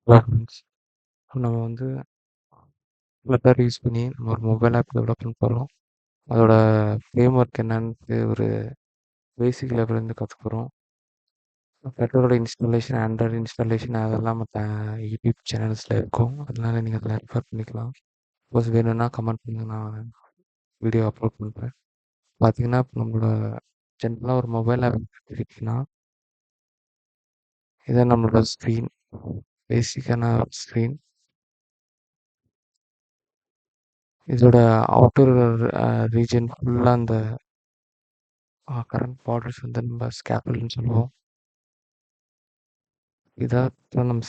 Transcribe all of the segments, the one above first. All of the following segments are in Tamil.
ஃப்ரெண்ட்ஸ் நம்ம வந்து ஃப்ளட்டர் யூஸ் பண்ணி நம்ம ஒரு மொபைல் ஆப் டெவலப் பண்ண போகிறோம். அதோட ஃப்ரேம் ஒர்க் என்னன்னு ஒரு பேசிக் லெவல்லேருந்து கற்றுக்க போகிறோம். ஃப்ளட்டரோட இன்ஸ்டாலேஷன், ஆண்ட்ராய்டு இன்ஸ்டாலேஷன் அதெல்லாம் மற்ற யூடியூப் சேனல்ஸில் இருக்கும். அதனால நீங்கள் அதில் ரெஃபர் பண்ணிக்கலாம். சப்போஸ் வேணும்னா கமெண்ட் பண்ணுங்க, நான் வீடியோ அப்லோட் பண்ணுறேன். பார்த்தீங்கன்னா இப்போ நம்மளோட ஜென்ரலாக ஒரு மொபைல் ஆப் எடுத்துக்கிட்டிங்கன்னா இதான் நம்மளோட ஸ்க்ரீன், பேசிக்கான ஸ்க்ரீன். இதோட அவுட்டர் ரீஜன் ஃபுல்லாக அந்த கரண்ட் பார்டர்ஸ் வந்து நம்ம ஸ்கேப்பல்னு சொல்லுவோம். இதான் நம்ம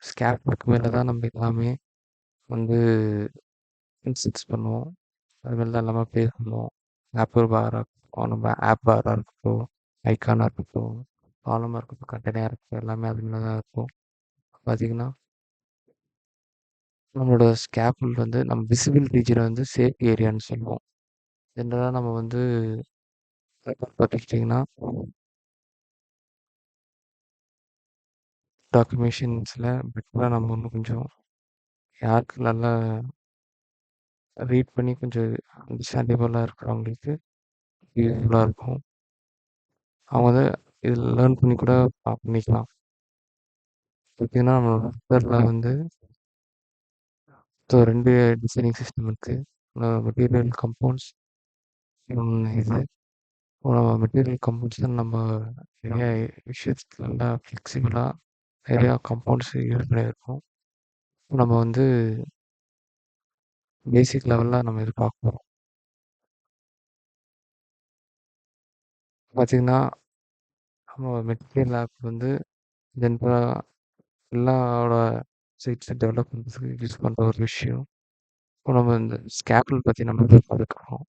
ஸ்கேப்புக்கு மேலே தான் நம்ம எல்லாமே வந்து இன்சிட்ஸ் பண்ணுவோம். அது மேலே தான் எல்லாமே ப்ளே பண்ணுவோம். ஆப்பர் பாராக இருக்கட்டும், நம்ம ஆப் பாராக இருக்கட்டும், ஐக்கானாக இருக்கட்டும், காலமாக இருக்கட்டும், கண்டெய்னராக இருக்கட்டும், எல்லாமே அது மேலே தான் இருக்கும். பார்த்தீங்கன்னா நம்மளோட ஸ்கேப்புல் வந்து நம்ம விசிபிள் ரீஜனை வந்து சேஃப் ஏரியான்னு சொல்லுவோம். ஜென்ரலாக நம்ம வந்து பார்த்துக்கிட்டிங்கன்னா டாக்குமெண்டேஷன்ஸில் பெட்டராக நம்ம இன்னும் கொஞ்சம் யாருக்கு நல்லா ரீட் பண்ணி கொஞ்சம் அண்டர்ஸ்டாண்டபிளாக இருக்கிறவங்களுக்கு யூஸ்ஃபுல்லாக இருக்கும். அவங்க வந்து இதில் லேர்ன் பண்ணி கூட பண்ணிக்கலாம். பார்த்தீங்கன்னா நம்மளோட சாஃப்ட்வேரில் வந்து இப்போ 2 டிசைனிங் சிஸ்டம் இருக்குது. மெட்டீரியல் கம்பவுண்ட்ஸ், இன்னொன்று இது. நம்ம மெட்டீரியல் கம்பவுண்ட்ஸ் தான் நம்ம நிறைய விஷயத்துக்கு நல்லா ஃப்ளெக்சிபிளாக நிறையா கம்பவுண்ட்ஸ் யூஸ் பண்ணியிருக்கோம். நம்ம வந்து பேசிக் லெவலில் நம்ம இது பார்க்க போகிறோம். பார்த்தீங்கன்னா நம்ம மெட்டீரியல் ஆப் வந்து ஜென்ரலாக எல்லாரோட சைட்ஸை டெவலப் பண்ணுறதுக்கு யூஸ் பண்ணுற ஒரு விஷயம். இப்போ நம்ம இந்த ஸ்கேப்பிள் பற்றி நம்ம பார்த்துக்கிறோம்.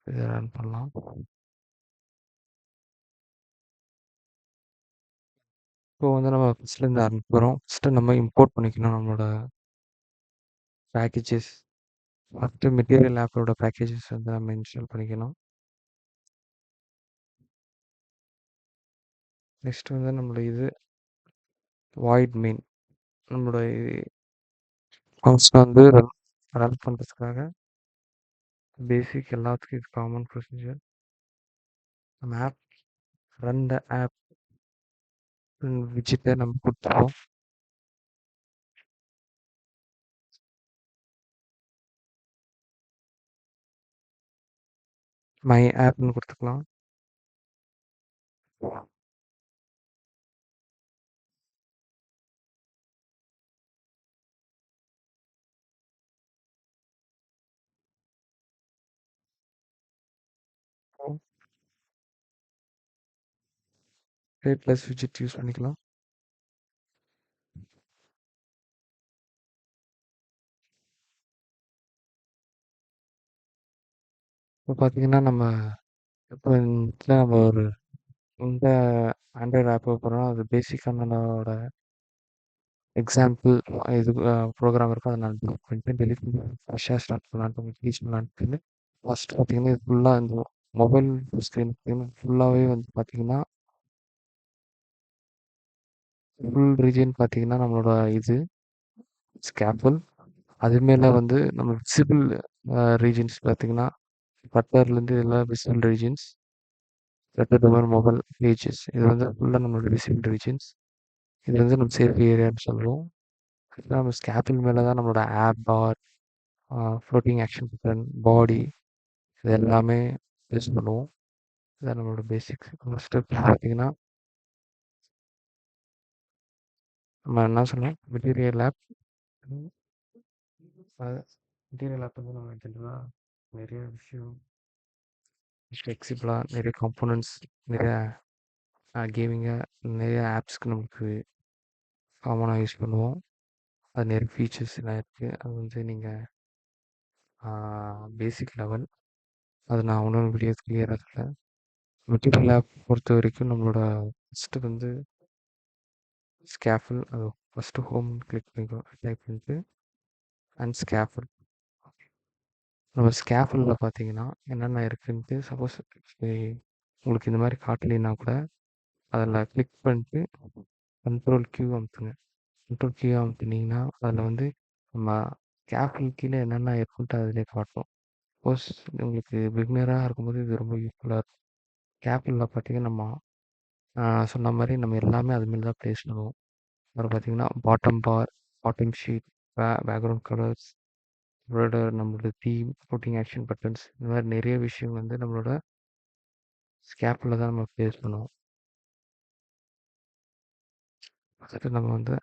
இதை ரன் பண்ணலாம். இப்போ வந்து நம்ம ஃபஸ்ட்லேருந்து ஆரம்பிக்க போகிறோம். ஃபஸ்ட்டு நம்ம இம்போர்ட் பண்ணிக்கணும் நம்மளோட பேக்கேஜஸ். ஃபஸ்ட்டு மெட்டீரியல் ஆப்போட பேக்கேஜஸ் வந்து நம்ம இன்ஸ்டால் பண்ணிக்கணும். நெக்ஸ்ட் வந்து நம்மளோட இது வாய்ட் மெயின், நம்மளோட ஃபங்க்ஷன் வந்து ரன் பண்ணுறதுக்காக பேசிக் எல்லாத்துக்கும் இது காமன் ப்ரொசீஜர். நம்ம ஆப் ரன் த ஆப் விஜிட்டை நம்ம கொடுத்துருவோம். மை ஆப்னு கொடுத்துக்கலாம். ப்ளஸ் விஜிட் யூஸ் பண்ணிக்கலாம். இப்போ பார்த்தீங்கன்னா நம்ம இப்போ நம்ம ஒரு இந்த ஆண்ட்ராய்டு ஆப் போகிறோம். அது பேசிக்காக நம்மளோட எக்ஸாம்பிள் இது ப்ரோக்ராம் இருக்கும். அதை நான் டெலிட் பண்ணிட்டு டெலிட் பண்ணி ஃப்ரெஷ்ஷாக ஸ்டார்ட் பண்ணலான்ட்டு உங்களுக்கு டீச் பண்ணலான்ட்டு ஃபஸ்ட்டு பார்த்தீங்கன்னா இது ஃபுல்லாக இந்த மொபைல் ஸ்க்ரீன் பார்த்தீங்கன்னா ஃபுல்லாகவே வந்து பார்த்தீங்கன்னா ஃபுல் ரீஜன் பார்த்தீங்கன்னா நம்மளோட இது ஸ்கேப்பிள். அது மேலே வந்து நம்ம விசிபிள் ரீஜன்ஸ் பார்த்தீங்கன்னா பட்டர்லேருந்து எல்லாம் visible regions, letter domain mobile pages, இது வந்து ஃபுல்லாக நம்மளோட விசிபிள் ரீஜன்ஸ். இது வந்து நம்ம சேஃப் ஏரியான்னு சொல்லுவோம். நம்ம ஸ்கேப்பிள் மேலே தான் நம்மளோட ஆப் பார், ஃப்ளோட்டிங் ஆக்ஷன் பட்டன், பாடி, இது எல்லாமே யூஸ் பண்ணுவோம். இதான் நம்மளோட பேசிக்ஸ். ஸ்டெப் பார்த்தீங்கன்னா நம்ம என்ன சொன்னோம், மெட்டீரியல் ஆப். மெட்டீரியல் ஆப் வந்து நம்ம ஜென்ரலாக நிறைய விஷயம் ஃப்ளெக்சிபிளாக நிறைய காம்போனன்ட்ஸ், நிறைய கேமிங்காக நிறைய ஆப்ஸ்க்கு நமக்கு காமனாக யூஸ் பண்ணுவோம். அது நிறைய ஃபீச்சர்ஸ் எல்லாம் இருக்குது. அது வந்து நீங்கள் பேசிக் லெவல், அது நான் ஒன்றும் வீடியோ கிளியராக இல்லை. மெட்டீரியல் ஆப் பொறுத்த வரைக்கும் நம்மளோட ஃபஸ்ட்டு வந்து ஸ்கேஃபில், அது ஃபஸ்ட்டு ஹோம் கிளிக் பண்ணிக்கோ, டைப் பண்ணிட்டு அண்ட் ஸ்கேஃபில். நம்ம ஸ்கேஃபில்ல பார்த்தீங்கன்னா என்னென்ன இருக்குன்ட்டு சப்போஸ் உங்களுக்கு இந்த மாதிரி காட்டலைன்னா கூட அதில் கிளிக் பண்ணிட்டு கண்ட்ரோல் கியூ அமுத்துங்க. கண்ட்ரோல் கீ அமுத்துனீங்கன்னா, அதில வந்து நம்ம கேபின் கீழ என்னென்ன இருக்குன்ட்டு அதிலயே காட்டும். சப்போஸ் உங்களுக்கு பிகினரா இருக்கும்போது இது ரொம்ப யூஸ்ஃபுல்லா இருக்கும். கேபின்ல பார்த்தீங்கன்னா, நம்ம சொன்ன மாரி நம்ம எல்லாமே அது மேல தான் பிளேஸ் பண்ணுவோம். அப்புறம் பார்த்தீங்கன்னா, பாட்டம் பார், பாட்டம் ஷீட், பேக்கிரவுண்ட் கலர்ஸ், நம்மளோட தீம், ஃப்ளோட்டிங் ஆக்ஷன் பட்டன்ஸ் இந்த மாரி நெறைய விஷயம் வந்து நம்மளோட ஸ்கேப்ல தான் நம்ம பிளேஸ் பண்ணுவோம். ஃபர்ஸ்ட்டு நம்ம வந்து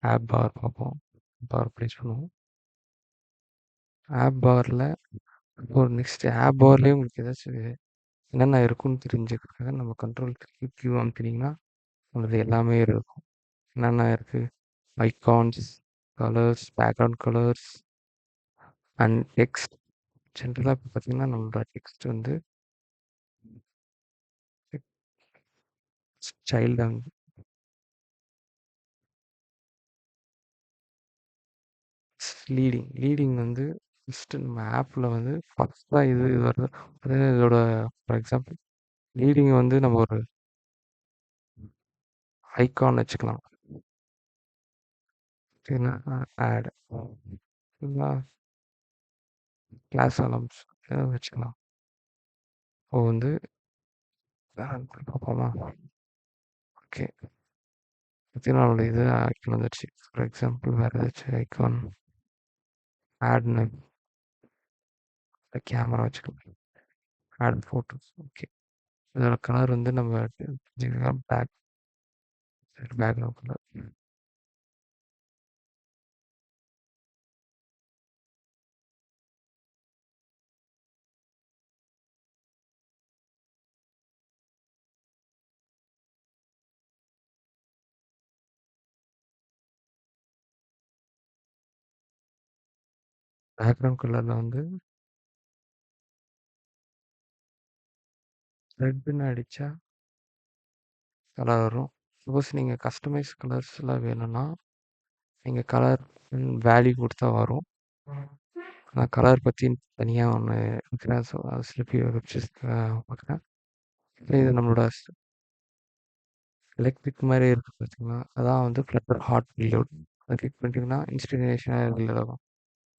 ஆப் பார் பார்ப்போம். பார் பிளேஸ் பண்ணுவோம். ஆப் பார்ல ஒரு நெக்ஸ்ட் ஆப் பார்லயே உங்களுக்கு ஏதாச்சும் என்னென்ன இருக்குன்னு தெரிஞ்சுக்கிறதுக்காக நம்ம கண்ட்ரோல் கியூ அமுத்துனீங்கன்னா, உங்களுக்கு எல்லாமே இருக்கும். என்னென்ன இருக்கு? Icons, colours, background colours and text. ஜென்ரலா இப்ப பார்த்தீங்கன்னா, நம்மளோட டெக்ஸ்ட் வந்து சைல்டு அண்ட் லீடிங் வந்து ஃபர்ஸ்ட்டு நம்ம ஆப்ல வந்து ஃபர்ஸ்ட்டா இது வருது. பார்த்தீங்கன்னா, இதோட ஃபார் எக்ஸாம்பிள் லீடிங் வந்து நம்ம ஒரு ஐகான் வச்சுக்கலாம். சரிங்களா? ஆட் இல்லனா கிளாஸ் அலார்ம்ஸ் வச்சுக்கலாம். இப்போ வந்து பார்ப்போமா? ஓகே. பார்த்தீங்கன்னா, நம்மளோட இது ஐகான் வந்துருச்சு. ஃபார் எக்ஸாம்பிள் வேற ஏதாச்சும் ஐகான் ஆட்ன்னு கேமரா வச்சுக்கலாம். Add photos okay. இதோட கலர் வந்து நம்ம தெரிஞ்சுக்கலாம். Background colour. பேக்ரவுண்ட் கலர்ல வந்து ரெட்ன்னு அடிச்சா கலர் வரும். சப்போஸ் நீங்க கஸ்டமைஸ் கலர்ஸ்லாம் வேணும்னா, நீங்க கலர் வேல்யூ குடுத்தா வரும். நான் கலர் பத்தி தனியா ஒண்ணு இருக்கிறேன். ஸோ சில வெப்சைட்ஸ் பார்க்குறேன். இது நம்மளோட எலக்ட்ரிக் மாரி இருக்கு பார்த்தீங்களா? அதான் வந்து ஃப்ளட்டர் ஹாட் ரீலோட். அத கிளிக் பண்ணிட்டீங்கன்னா, இன்ஸ்டன்டேனியஸா ரீலோட் ஆகும்.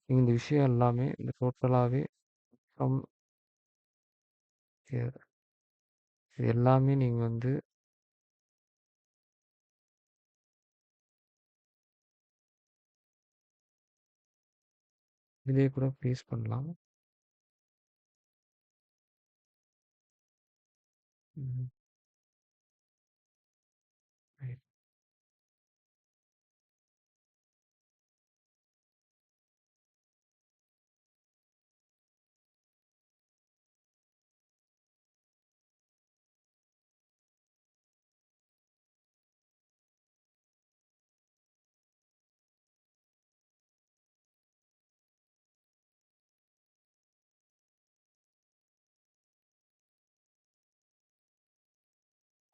இந்த விஷயம் எல்லாமே இந்த டோட்டலாவே ஃப்ரம் இது எல்லாமே நீங்க வந்து இதிலேயே கூட ப்ளேஸ் பண்ணலாம். ம். ரைட்.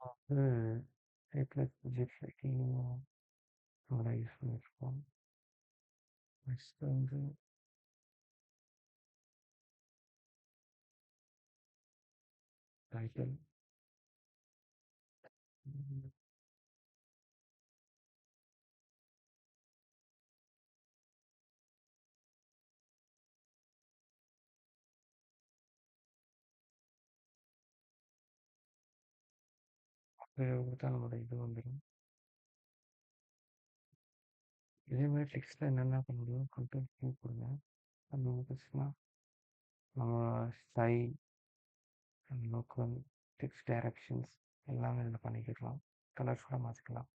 வந்து ரீப்ளேஸ் பட்ஜெட் லைட்டிங் நல்லா யூஸ் பண்ணியிருக்கோம். நெக்ஸ்ட் வந்து டைட்டில். ம். குடுத்தா நம்மளோட இது வந்துரும். இதே மாரி டெக்ஸ்ட்ல என்னென்ன பண்ண முடியும்? கண்ட்ரோல் கியூ கொடுங்க. அது வந்துச்சுன்னா, நம்ம ஸ்டைல், லோக்கல், டெக்ஸ்ட் டைரக்ஷன்ஸ் எல்லாமே இதில பண்ணிக்கலாம். கலர்ஸ் கூட மாத்திக்கலாம்.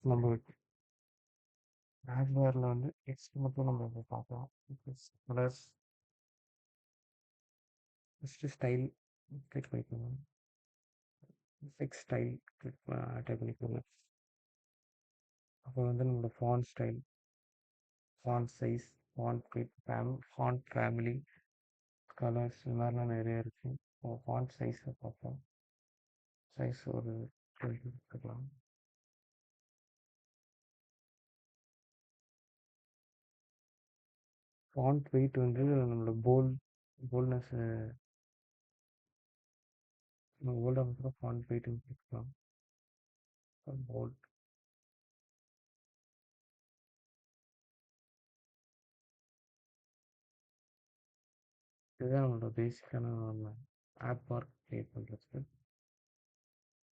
நம்ம ஆட்வேர்ல வந்து டெக்ஸ்ட் மட்டும் நம்ம இப்ப பார்க்கலாம். கலர்ஸ், ஃபர்ஸ்ட்டு ஸ்டைல் கிளிக் பண்ணிக்கோங்க. டெக்ஸ்ட் ஸ்டைல் கிளிக் டைப் பண்ணிக்கோங்க. அப்போ வந்து நம்மளோட font style, font size, font family, colours இது மாதிரிலாம் நிறைய இருக்குது. இப்போ ஃபாண்ட் சைஸை பார்ப்போம். சைஸ் ஒரு 20 எடுத்துக்கலாம். ஃபாண்ட் வெயிட் வந்து நம்மளோட போல்ட்னஸ் நம்ம போல்டாக ஃபாண்ட் வெயிட் கொடுக்கலாம். போல்ட் இதுதான் நம்மளோட பேசிக்கான ஆப் ஒர்க் கிரியேட் பண்ணுறதுக்கு.